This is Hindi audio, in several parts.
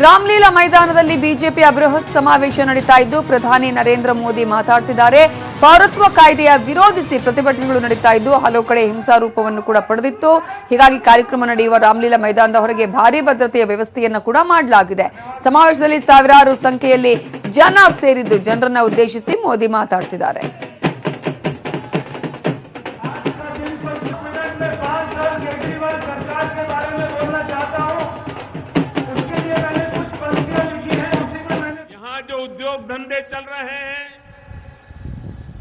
ರಾಮಲೀಲಾ ಮೈದಾನದಲ್ಲಿ ಬಿಜೆಪಿಯ ಬೃಹತ್ ಸಮಾವೇಶ ನಡೀತಾ ಇದ್ದು ಪ್ರಧಾನಿ ನರೇಂದ್ರ ಮೋದಿ ಮಾತಾಡ್ತಿದ್ದಾರೆ. ಪೌರತ್ವ ಕಾಯ್ದೆಯ ವಿರೋಧಿಸಿ ಪ್ರತಿಭಟನೆಗಳು ನಡೀತಾ ಇದ್ದು ಹಲವು ಕಡೆ ಹಿಂಸಾರೂಪವನ್ನು ಕೂಡ ಪಡೆದಿತ್ತು. ಹೀಗಾಗಿ ಕಾರ್ಯಕ್ರಮ ನಡೆಯುವ ರಾಮಲೀಲಾ ಮೈದಾನದ ಹೊರಗೆ ಭಾರೀ ಭದ್ರತೆಯ ವ್ಯವಸ್ಥೆಯನ್ನು ಕೂಡ ಮಾಡಲಾಗಿದೆ. ಸಮಾವೇಶದಲ್ಲಿ ಸಾವಿರಾರು ಸಂಖ್ಯೆಯಲ್ಲಿ ಜನ ಸೇರಿದ್ದು ಜನರನ್ನ ಉದ್ದೇಶಿಸಿ ಮೋದಿ ಮಾತಾಡ್ತಿದ್ದಾರೆ. उद्योग धंधे चल रहे हैं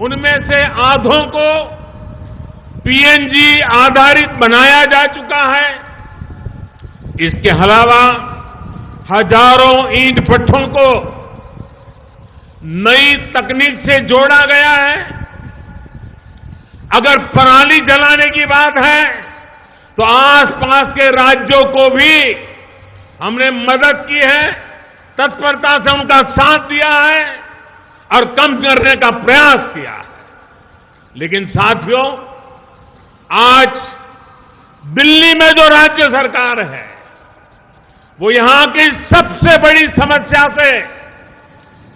उनमें से आधों को पीएनजी आधारित बनाया जा चुका है। इसके अलावा हजारों ईंट भट्ठों को नई तकनीक से जोड़ा गया है। अगर पराली जलाने की बात है तो आसपास के राज्यों को भी हमने मदद की है, तत्परता से उनका साथ दिया है और कम करने का प्रयास किया है। लेकिन साथियों, आज दिल्ली में जो राज्य सरकार है वो यहां की सबसे बड़ी समस्या से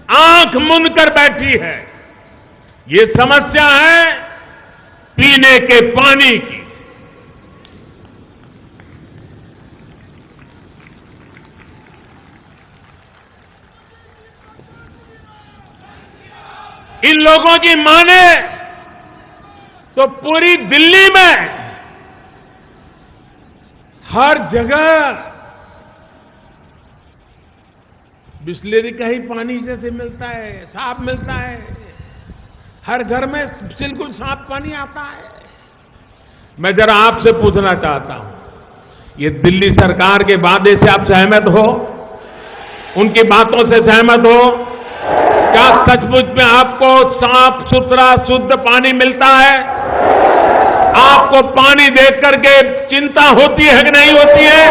आंख मूंद कर बैठी है। ये समस्या है पीने के पानी की। इन लोगों की माने तो पूरी दिल्ली में हर जगह बिस्लेरी का ही पानी जैसे मिलता है, साफ मिलता है। हर घर में बिल्कुल साफ पानी आता है। मैं जरा आपसे पूछना चाहता हूं, ये दिल्ली सरकार के वादे से आप सहमत हो? उनकी बातों से सहमत हो? क्या सचमुच में आपको साफ सुथरा शुद्ध पानी मिलता है? आपको पानी देख करके चिंता होती है कि नहीं होती है?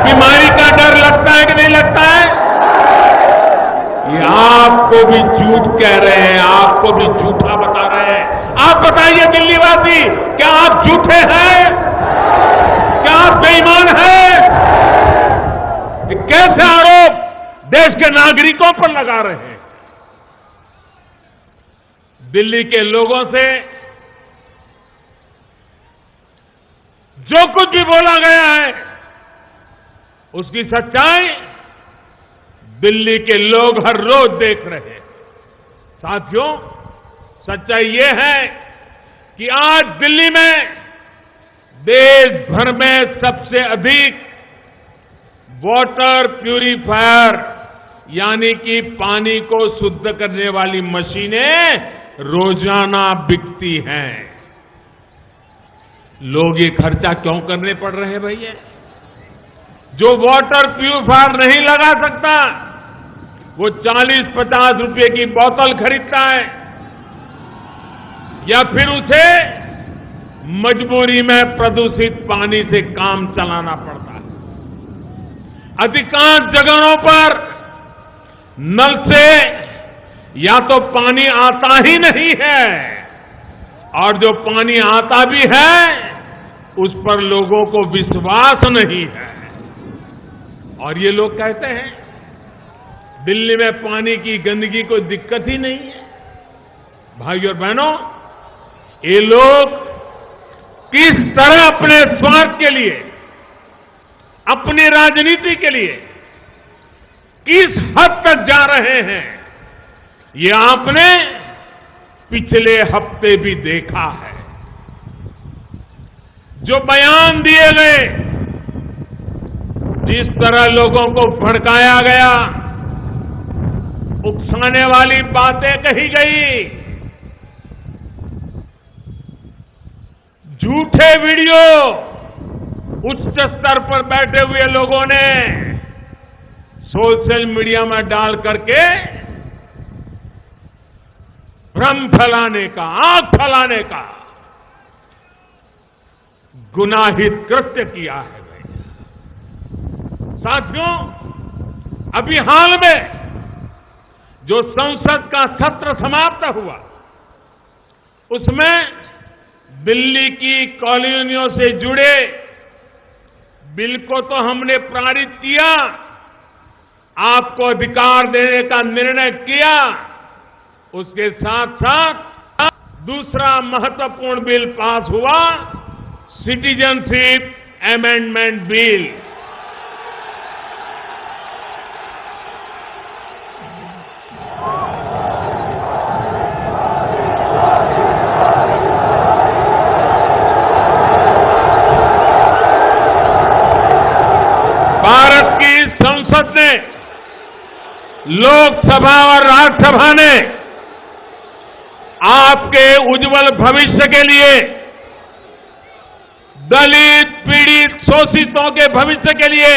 बीमारी का डर लगता है कि नहीं लगता है? ये आपको भी झूठ कह रहे हैं, आपको भी झूठा बता रहे हैं। आप बताइए दिल्ली वासी, क्या आप झूठे हैं? क्या आप बेईमान हैं? कैसे आरोप देश के नागरिकों पर लगा रहे हैं? दिल्ली के लोगों से जो कुछ भी बोला गया है उसकी सच्चाई दिल्ली के लोग हर रोज देख रहे हैं। साथियों, सच्चाई ये है कि आज दिल्ली में देश भर में सबसे अधिक वाटर प्यूरिफायर यानी कि पानी को शुद्ध करने वाली मशीनें रोजाना बिकती हैं। लोग ये खर्चा क्यों करने पड़ रहे हैं भैया? जो वाटर प्यूरिफायर नहीं लगा सकता वो 40-50 रुपए की बोतल खरीदता है या फिर उसे मजबूरी में प्रदूषित पानी से काम चलाना पड़ता है। अधिकांश जगहों पर नल से या तो पानी आता ही नहीं है और जो पानी आता भी है उस पर लोगों को विश्वास नहीं है। और ये लोग कहते हैं दिल्ली में पानी की गंदगी कोई दिक्कत ही नहीं है। भाइयों और बहनों, ये लोग किस तरह अपने स्वार्थ के लिए, अपनी राजनीति के लिए किस हद तक जा रहे हैं ये आपने पिछले हफ्ते भी देखा है। जो बयान दिए गए, जिस तरह लोगों को भड़काया गया, उकसाने वाली बातें कही गई, झूठे वीडियो उच्च स्तर पर बैठे हुए लोगों ने सोशल मीडिया में डाल करके भ्रम फैलाने का, आग फैलाने का गुनाहित कृत्य किया है। साथियों, अभी हाल में जो संसद का सत्र समाप्त हुआ उसमें दिल्ली की कॉलोनियों से जुड़े बिल को तो हमने पारित किया, आपको अधिकार देने का निर्णय किया, उसके साथ साथ दूसरा महत्वपूर्ण बिल पास हुआ, सिटीजनशिप अमेंडमेंट बिल। भारत की संसद ने, लोकसभा और राज्यसभा ने आपके उज्जवल भविष्य के लिए, दलित, पीड़ित, शोषितों के भविष्य के लिए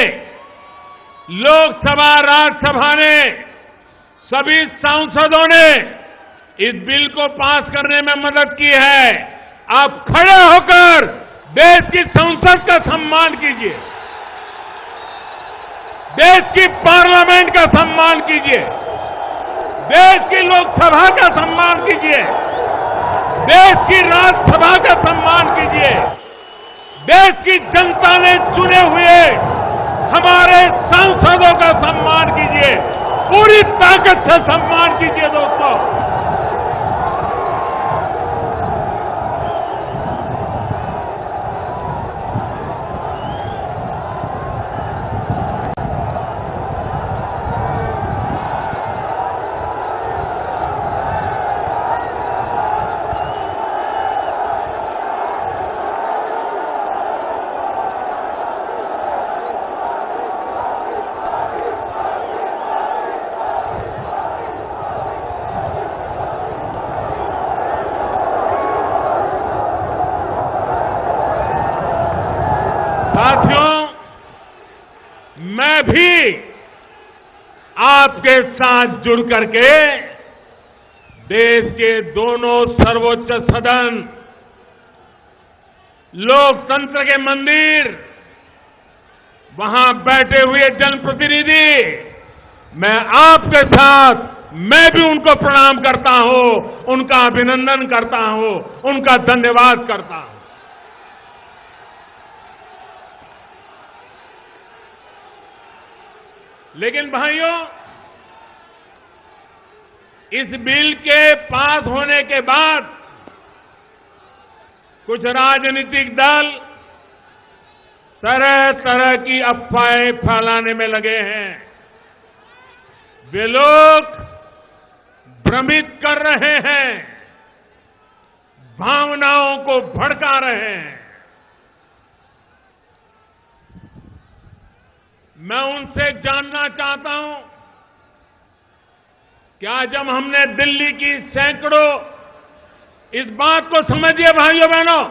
लोकसभा, राज्यसभा ने, सभी सांसदों ने इस बिल को पास करने में मदद की है। आप खड़े होकर देश की संसद का सम्मान कीजिए, देश की पार्लियामेंट का सम्मान कीजिए, देश की लोकसभा का सम्मान कीजिए, देश की राज्यसभा का सम्मान कीजिए, देश की जनता ने चुने हुए हमारे सांसदों का सम्मान कीजिए, पूरी ताकत से सम्मान कीजिए दोस्तों। साथियों, मैं भी आपके साथ जुड़ करके देश के दोनों सर्वोच्च सदन, लोकतंत्र के मंदिर, वहां बैठे हुए जनप्रतिनिधि, मैं आपके साथ, मैं भी उनको प्रणाम करता हूं, उनका अभिनंदन करता हूं, उनका धन्यवाद करता हूं। लेकिन भाइयों, इस बिल के पास होने के बाद कुछ राजनीतिक दल तरह तरह की अफवाहें फैलाने में लगे हैं। वे लोग भ्रमित कर रहे हैं, भावनाओं को भड़का रहे हैं। मैं उनसे जानना चाहता हूं, क्या जब हमने दिल्ली की सैकड़ों, इस बात को समझिए भाइयों बहनों,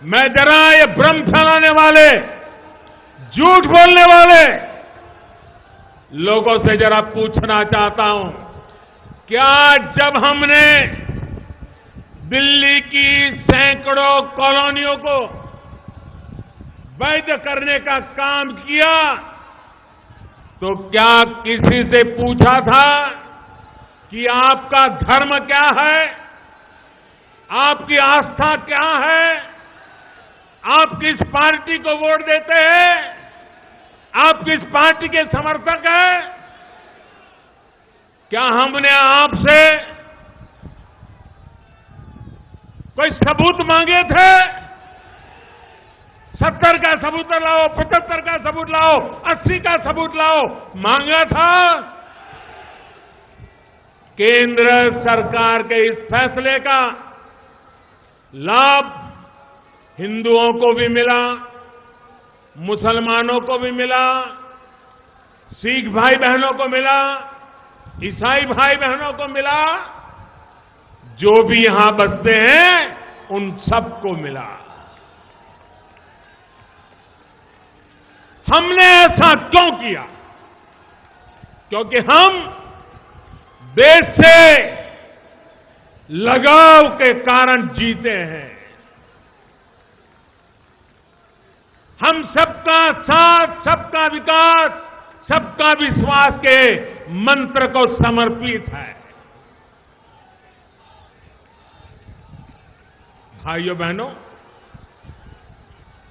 मैं जरा ये भ्रम फैलाने वाले, झूठ बोलने वाले लोगों से जरा पूछना चाहता हूं, क्या जब हमने दिल्ली की सैकड़ों कॉलोनियों को वैध करने का काम किया, तो क्या किसी से पूछा था कि आपका धर्म क्या है, आपकी आस्था क्या है, आप किस पार्टी को वोट देते हैं, आप किस पार्टी के समर्थक हैं? क्या हमने आपसे कोई सबूत मांगे थे? 70 का सबूत लाओ, 75 का सबूत लाओ, 80 का सबूत लाओ, मांगा था? केंद्र सरकार के इस फैसले का लाभ हिंदुओं को भी मिला, मुसलमानों को भी मिला, सिख भाई बहनों को मिला, ईसाई भाई बहनों को मिला, जो भी यहां बसते हैं उन सबको मिला। हमने ऐसा क्यों किया? क्योंकि हम देश से लगाव के कारण जीते हैं। हम सबका साथ, सबका विकास, सबका विश्वास के मंत्र को समर्पित है। भाइयों बहनों,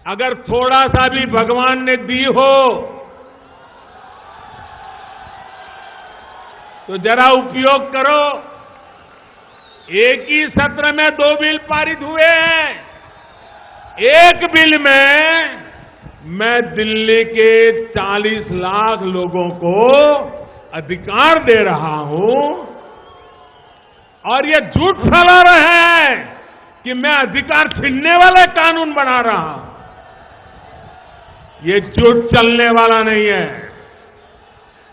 अगर थोड़ा सा भी भगवान ने दी हो तो जरा उपयोग करो। एक ही सत्र में 2 बिल पारित हुए हैं। एक बिल में मैं दिल्ली के 40 लाख लोगों को अधिकार दे रहा हूं और ये झूठ फैला रहे हैं कि मैं अधिकार छीनने वाला कानून बना रहा हूं। ये झूठ चलने वाला नहीं है,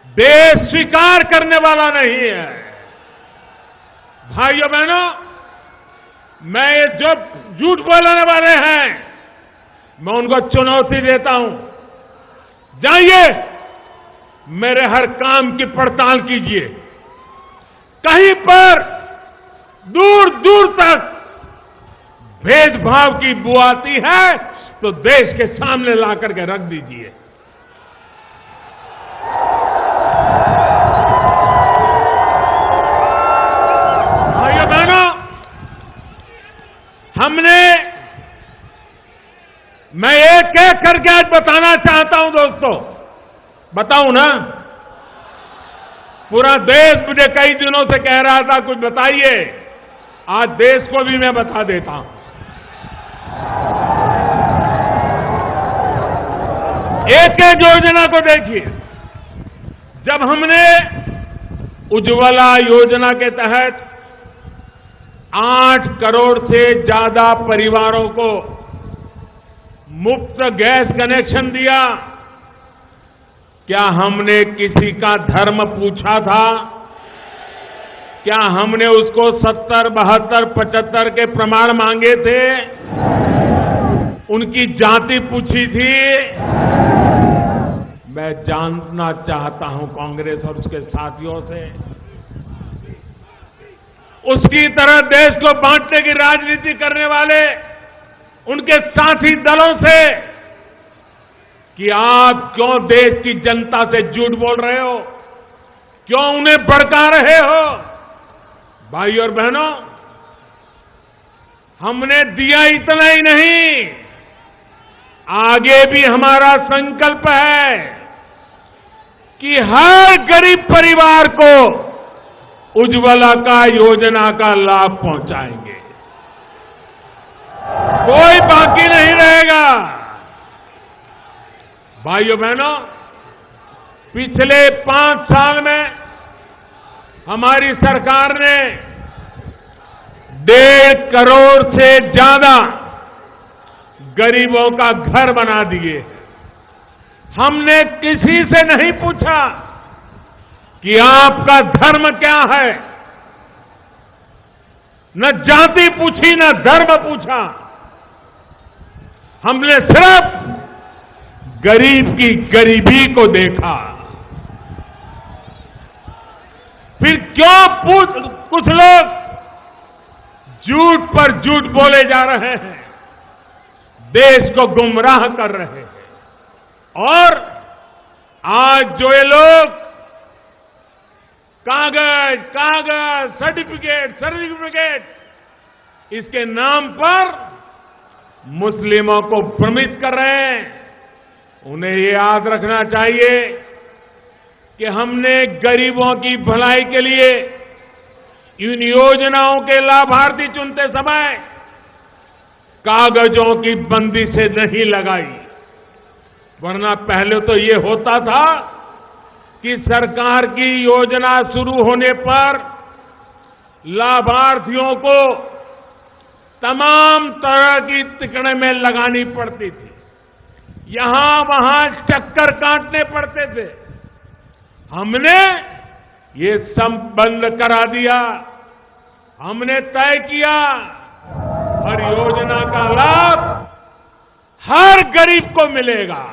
देश स्वीकार करने वाला नहीं है। भाइयों बहनों, मैं ये जो झूठ बोलने वाले हैं, मैं उनको चुनौती देता हूं। जाइए, मेरे हर काम की पड़ताल कीजिए। कहीं पर दूर दूर तक भेदभाव की बू आती है तो देश के सामने ला करके रख दीजिए। भाइयों बहनों, मैं एक एक करके आज बताना चाहता हूं दोस्तों। बताऊं ना? पूरा देश मुझे कई दिनों से कह रहा था कुछ बताइए, आज देश को भी मैं बता देता हूं। एक एक योजना को देखिए। जब हमने उज्ज्वला योजना के तहत 8 करोड़ से ज्यादा परिवारों को मुफ्त गैस कनेक्शन दिया, क्या हमने किसी का धर्म पूछा था? क्या हमने उसको 70, 72, 75 के प्रमाण मांगे थे? उनकी जाति पूछी थी? मैं जानना चाहता हूं कांग्रेस और उसके साथियों से, उसकी तरह देश को बांटने की राजनीति करने वाले उनके साथी दलों से, कि आप क्यों देश की जनता से झूठ बोल रहे हो, क्यों उन्हें भड़का रहे हो? भाई और बहनों, हमने दिया इतना ही नहीं, आगे भी हमारा संकल्प है कि हर गरीब परिवार को उज्ज्वला का योजना का लाभ पहुंचाएंगे। कोई बाकी नहीं रहेगा। भाइयों बहनों, पिछले 5 साल में हमारी सरकार ने 1.5 करोड़ से ज्यादा गरीबों का घर बना दिए। हमने किसी से नहीं पूछा कि आपका धर्म क्या है, न जाति पूछी न धर्म पूछा। हमने सिर्फ गरीब की गरीबी को देखा। फिर क्यों कुछ लोग झूठ पर झूठ बोले जा रहे हैं, देश को गुमराह कर रहे हैं। और आज जो ये लोग कागज, सर्टिफिकेट इसके नाम पर मुस्लिमों को भ्रमित कर रहे हैं, उन्हें ये याद रखना चाहिए कि हमने गरीबों की भलाई के लिए इन योजनाओं के लाभार्थी चुनते समय कागजों की बंदी से नहीं लगाई। वरना पहले तो ये होता था कि सरकार की योजना शुरू होने पर लाभार्थियों को तमाम तरह की टिकड़े में लगानी पड़ती थी, यहां वहां चक्कर काटने पड़ते थे। हमने ये सब बंद करा दिया। हमने तय किया हर योजना का लाभ हर गरीब को मिलेगा।